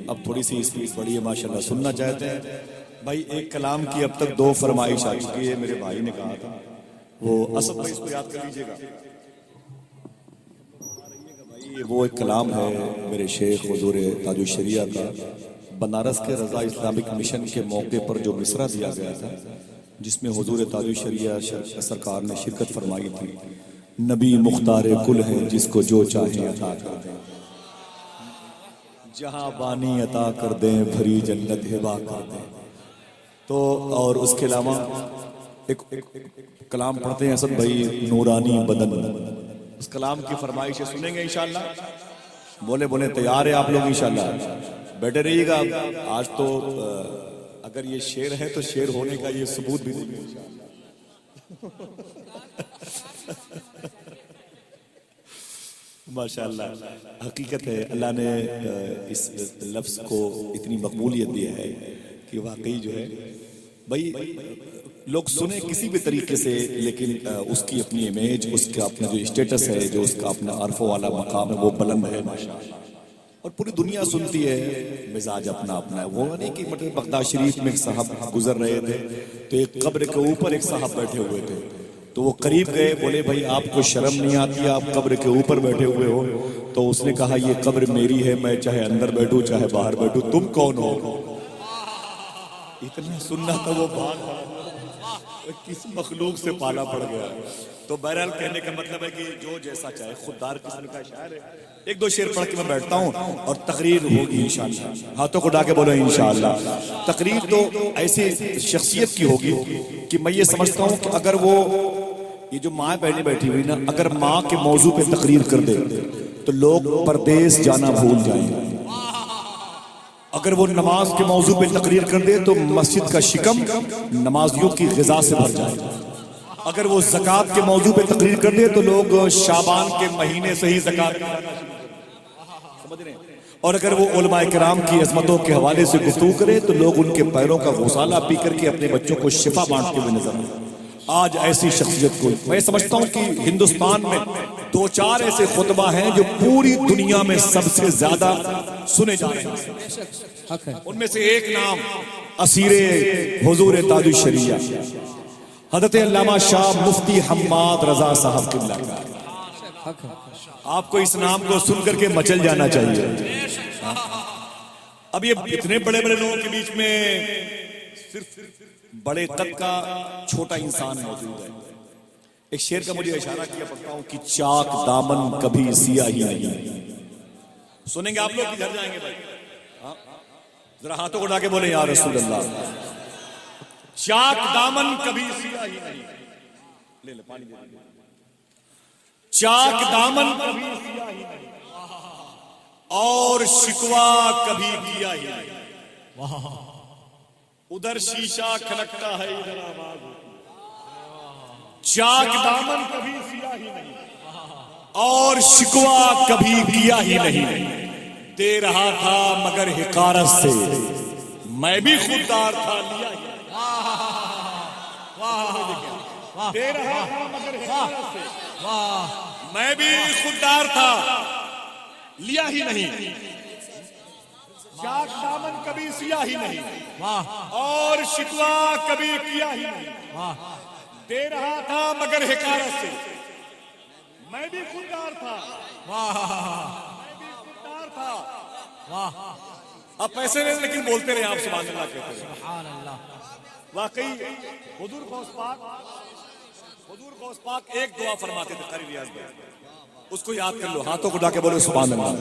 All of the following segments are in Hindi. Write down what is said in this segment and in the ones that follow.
अब थोड़ी सी स्पीड बढ़ी है माशाल्लाह, सुनना चाहते हैं भाई। एक कलाम की अब तक 2 फरमाइश आ चुकी है, मेरे भाई ने कहा था, वो असद भाई इसको याद कर लीजिएगा भाई। वो एक कलाम है मेरे शेख हुजूर ताजुल शरिया का, बनारस के रजा इस्लामिक मिशन के मौके पर जो मिसरा दिया गया था, जिसमें हुजूर ताजुल शरिया सरकार ने शिरकत फरमाई थी। नबी मुख्तार कुल है जिसको जो चाहे अता कर दें, जहां बानी अता कर दें, भरी जन्नत हिबा कर दें। तो और उसके अलावा एक कलाम पढ़ते हैं असद भाई, नूरानी बदन। उस कलाम की फरमाइश सुनेंगे इंशाअल्लाह। बोले बोले तैयार है आप लोग इंशाअल्लाह, बैठे रहिएगा। आज तो अगर ये शेर है तो शेर होने का ये सबूत भी देंगे माशाअल्लाह। हकीकत है अल्लाह ने इस लफ्ज को इतनी मकबूलियत दी है कि वाकई जो है भाई लोग सुने किसी भी तरीके से, लेकिन उसकी अपनी इमेज, उसका अपना जो स्टेटस है, जो उसका अपना अरफो वाला मकाम है, वो बुलंद है माशाअल्लाह। और पूरी दुनिया सुनती है, मिजाज अपना अपना है। वो नहीं कि मतलब बगदाद शरीफ में एक साहब गुजर रहे थे, तो एक कब्र के ऊपर एक साहब बैठे हुए थे, तो वो करीब गए, बोले भाई आपको शर्म नहीं आती, आप कब्र के ऊपर बैठे हुए हो? तो उसने कहा ये कब्र मेरी है, मैं चाहे अंदर बैठूं चाहे बाहर बैठूं, तुम कौन हो? इतना सुनना तो वो किस मखलूक से पाला पड़ गया। तो बहरहाल कहने का मतलब है कि जो जैसा चाहे, खुददार किस्म का शायर है। एक दो शेर पढ़ के मैं बैठता हूँ और तकरीर होगी इंशाअल्लाह। हाथों को उठा के बोलो इंशाअल्लाह। तकरीर तो ऐसी शख्सियत की होगी कि मैं ये समझता हूँ कि अगर वो ये जो माँ पहले बैठी हुई ना, अगर माँ के मौजू पे तकरीर कर दे तो लोग परदेश जाना भूल जाएंगे। अगर वो नमाज के मौजू पे तकरीर कर दे तो मस्जिद का शिकम नमाजियों की ग़िज़ा से भर जाएगा। अगर वो ज़कात के मौजू पे तकरीर कर दे तो लोग शाबान के महीने से ही ज़कात समझ रहे हैं। और अगर वो उलमाए किराम की अज़मतों के हवाले से गुफ्तगू करे तो लोग उनके पैरों का गुसाला पी करके अपने बच्चों को शिफा बांटते हुए नजर आए। आज ऐसी शख्सियत को मैं समझता हूं कि हिंदुस्तान में 2-4 ऐसे खुतबा हैं जो पूरी दुनिया में सबसे ज्यादा सुने जा रहे हैं। उनमें से एक नाम असीरे हुजूर ताजुल शरिया हज़रत अल्लामा शाह मुफ्ती हम्माद रजा साहब किबला का। आपको इस नाम को सुन करके मचल जाना चाहिए। अब ये इतने बड़े बड़े लोगों के बीच में सिर्फ बड़े कद का छोटा इंसान मौजूद है। एक शेर का मुझे इशारा किया पढ़ता हूं कि चाक दामन कभी सियाही नहीं। सुनेंगे आप लोग, घर जाएंगे भाई। जरा हाथों को उठा के बोले या रसूल अल्लाह। चाक दामन कभी सियाही नहीं, ले ले पानी दे। चाक दामन कभी सियाही नहीं और शिकवा कभी किया ही नहीं। उधर शीशा खनकता है, इधर आवाज। चाक दामन कभी सियाही नहीं और शिकवा कभी किया ही नहीं। दे रहा था मगर हिकारत से, मैं भी खुददार था लिया ही। दे रहा था मगर हिकारत से, मैं भी खुददार था लिया ही नहीं। चाक दामन कभी सियाही नहीं और शिकवा कभी किया ही नहीं। दे रहा था मगर हिकारत से, मैं भी खुददार था, मैं भी खुददार था। अब पैसे नहीं लेकिन बोलते रहे आप सुभान अल्लाह कहते रहे। सुभान अल्लाह। वाकई हुजूर गौस पाक एक दुआ फरमाते थे कारी रियाज में, उसको याद कर लो। हाथों को उठा के बोलो सुभान अल्लाह।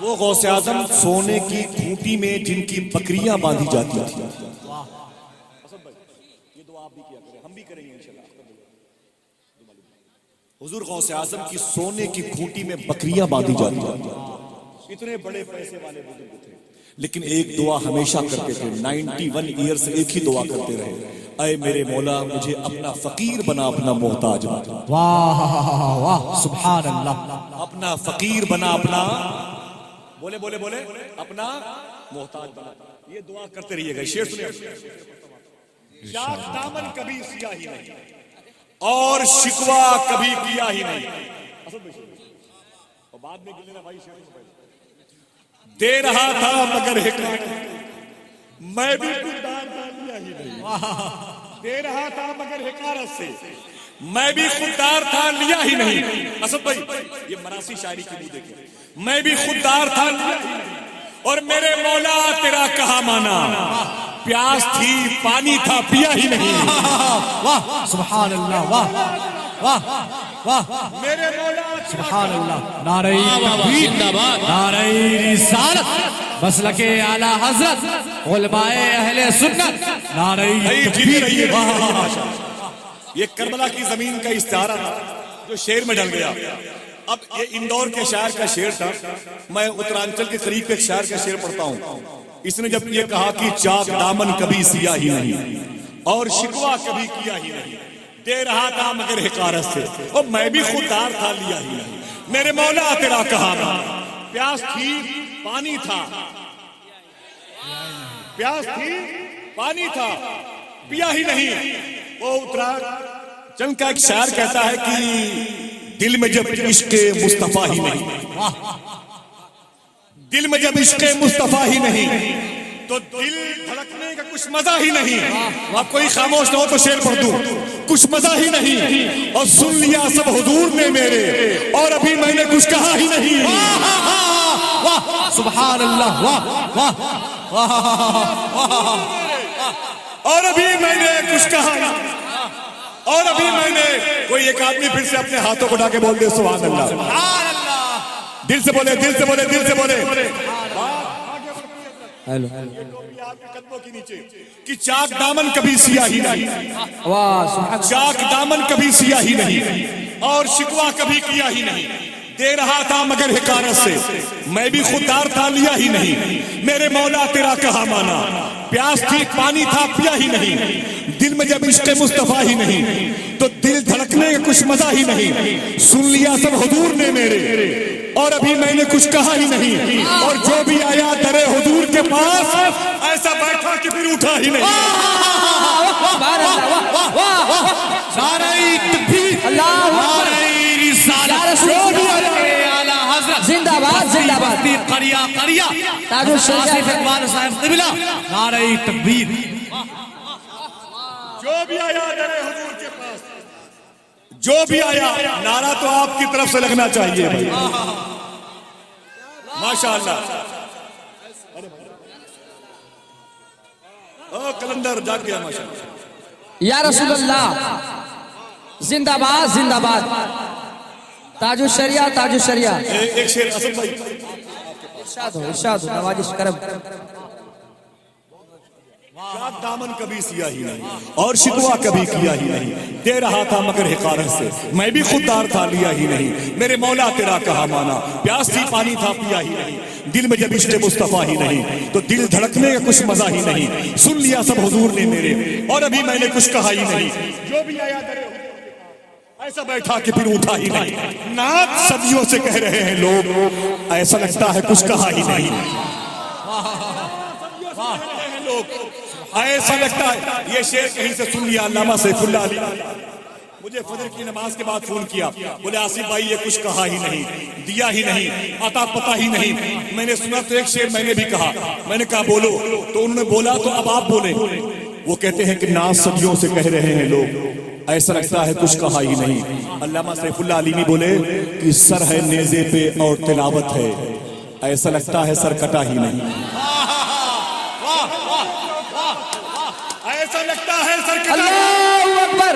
वो गौसे आजम सोने की खूंटी में जिनकी बकरियां बांधी जाती थी। ये दुआ आप भी किया करें, हम भी करेंगे इंशाल्लाह। हुजूर गौसे आजम की सोने की खूंटी में बकरियां बांधी जाती थी। इतने बड़े पैसे वाले बुजुर्ग थे, लेकिन एक दुआ हमेशा करते थे। 91 ईयर्स एक ही दुआ करते रहे, ऐ मेरे मौला मुझे अपना फकीर बना, अपना मोहताज बना। वाह वाह सुभान अल्लाह। अपना फकीर बना, अपना बोले बोले बोले अपना मोहताज बना। ये दुआ करते रहिएगा। शेर सुनिए। चाक दामन कभी सियाही नहीं और शिकवा कभी किया ही नहीं। और बाद में गिले ना भाई, दे रहा था मगर मैं भी खुददार था लिया ही नहीं। दे रहा था मगर हिकारत से मैं भी खुददार था लिया ही नहीं। असद भाई ये मरासी शायरी की भी देखिए, मैं भी खुददार था लिया ही नहीं और मेरे मौला तेरा कहा माना, प्यास थी पानी था पिया ही नहीं। वाह सुभान अल्लाह, वाह वाह वाह, मेरे मौला सुभान अल्लाह। नारे तकबीर, नारे रिसालत, मसलके आला हजरत, उलमाए अहले सुन्नत, नारे तकबीर। ये करबला की जमीन का इस्तारा था जो शेर में ढल गया। अब ये इंदौर के शायर का शेर था, मैं उत्तरांचल के करीब एक शायर का शेर पढ़ता हूँ। इसने जब ये कहा कि चाक दामन कभी सिया ही नहीं और शिकवा कभी किया ही नहीं, दे रहा था मगर हिकारत से और मैं भी खुददार था लिया ही नहीं। मेरे मौला तेरा कहा माना, प्यास थी पानी था, प्यास थी पानी था पिया ही नहीं। वो उत्तराखंड का एक शायर कहता है कि दिल में जब इश्क़े मुस्तफा ही नहीं, दिल में जब इश्क़े मुस्तफा ही नहीं तो दिल धड़कने का कुछ मजा ही नहीं। अब कोई खामोश ना हो तो शेर पढ़ दूं, कुछ मजा ही नहीं और सुन लिया सब हुजूर ने मेरे और अभी मैंने कुछ कहा ही नहीं। वाह सुभान अल्लाह, वाह वाह वाह, और अभी मैंने कुछ कहा और अभी मैंने। कोई एक आदमी फिर से अपने हाथों को उठा के बोल दे सुभान अल्लाह, दिल से बोले, दिल से बोले, दिल से बोले। हेलो आपके कदमों के नीचे कि चाक दामन कभी सिया ही नहीं, वाह चाक दामन कभी सिया ही नहीं और शिकवा कभी किया ही नहीं। दे रहा था मगर हिकारत से मैं भी खुददार था लिया ही नहीं। मेरे मौला तेरा कहा माना, प्यास थी पानी था पिया ही नहीं। दिल में जब इश्क़े मुस्तफा ही नहीं तो दिल धड़कने का कुछ मजा ही नहीं। सुन लिया सब हुजूर ने मेरे और अभी मैंने कुछ कहा ही नहीं। और जो भी आया दरे हुजूर के पास ऐसा बैठा कि फिर उठा ही नहीं। जिंदाबाद जिंदाबाद, करिया करिया आसिफ इकबाल साहब क़िबला, नारे तकबीर। जो भी आया दरे हुजूर के पास, जो भी आया, नारा तो आपकी तरफ से लगना चाहिए भाई। माशाअल्लाह। ओ कलंदर जाग गया माशाअल्लाह। या रसूल अल्लाह, जिंदाबाद जिंदाबाद, ताजु शरिया ताजु शरिया। एक शेर असद भाई, इरशाद हो नवाजिश करम। चाक दामन कभी सिया ही नहीं और शिकवा कभी किया ही नहीं। दे रहा था मगर हिकारत से मैं भी खुददार था लिया ही नहीं। मेरे मौला तेरा कहा माना, प्यास थी पानी था पिया ही नहीं। दिल में जब इश्क़े मुस्तफा ही नहीं तो दिल धड़कने का कुछ मजा ही नहीं। सुन लिया सब हुजूर ने मेरे और अभी मैंने कुछ कहा ही नहीं। जो भी आया ऐसा बैठा कि फिर उठा ही नहीं। नात सदियों से कह रहे हैं लोग, ऐसा लगता है कुछ कहा ही नहीं। लोग ऐसा लगता है, ये शेर कहीं से सुन लिया अल्लामा सैफुल्लाह अली। मुझे फजर की नमाज के बाद फोन किया, बोले आसिफ भाई ये कुछ कहा ही नहीं, दिया ही नहीं, अता पता ही नहीं। मैंने सुना तो एक शेर मैंने भी कहा, मैंने कहा बोलो, तो उन्होंने बोला तो अब आप बोले। वो कहते हैं कि नात सदियों से कह रहे हैं लोग, ऐसा लगता है कुछ कहा ही नहीं। अल्लामा सैफुल्लाह अली बोले कि सर है नेज़े पे और तिलावत है, ऐसा लगता है सर कटा ही नहीं। ऐसा लगता है सर कटा। अल्लाहू अकबर,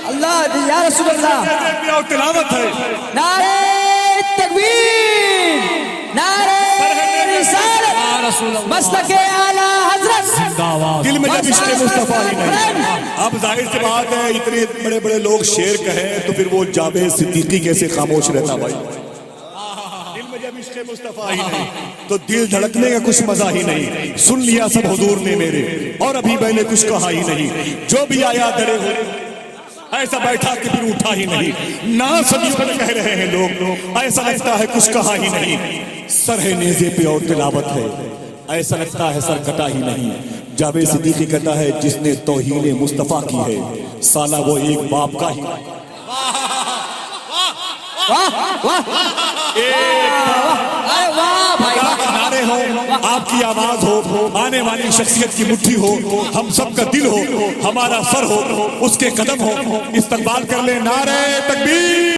अल्लाह या रसूल अल्लाह, और तिलावत है। नारे तकबीर, नारे रिसालत, मसलके आला हजरत, दिल में जब इश्क़े मुस्तफा ही नहीं। अब जाहिर सी बात है, इतने बड़े बड़े लोग शेर कहें तो फिर वो जावेद सिद्दीकी कैसे खामोश रहता भाई। दिल में जब इश्क़े मुस्तफा ही नहीं तो दिल धड़कने का कुछ मजा ही नहीं। सुन लिया सब हुजूर ने मेरे और अभी मैंने कुछ कहा ही नहीं। जो भी आया डरे हुए ऐसा बैठा कि फिर उठा ही नहीं। ना सदियों में कह रहे हैं लोग, ऐसा लगता है कुछ कहा ही नहीं। सर है नेज़े पे और तिलावत है, ऐसा लगता है सर कटा ही नहीं। जावेद सिद्दीकी कहता है जिसने तौहीन मुस्तफा की है, साला वो एक बाप का ही। वाह वाह, अरे वाह भाई। नारे हो, आपकी आवाज हो, आने वाली शख्सियत की मुट्ठी हो, हम सबका दिल हो, हमारा सर हो, उसके कदम हो, इस्तकबाल कर ले नारे तकबीर।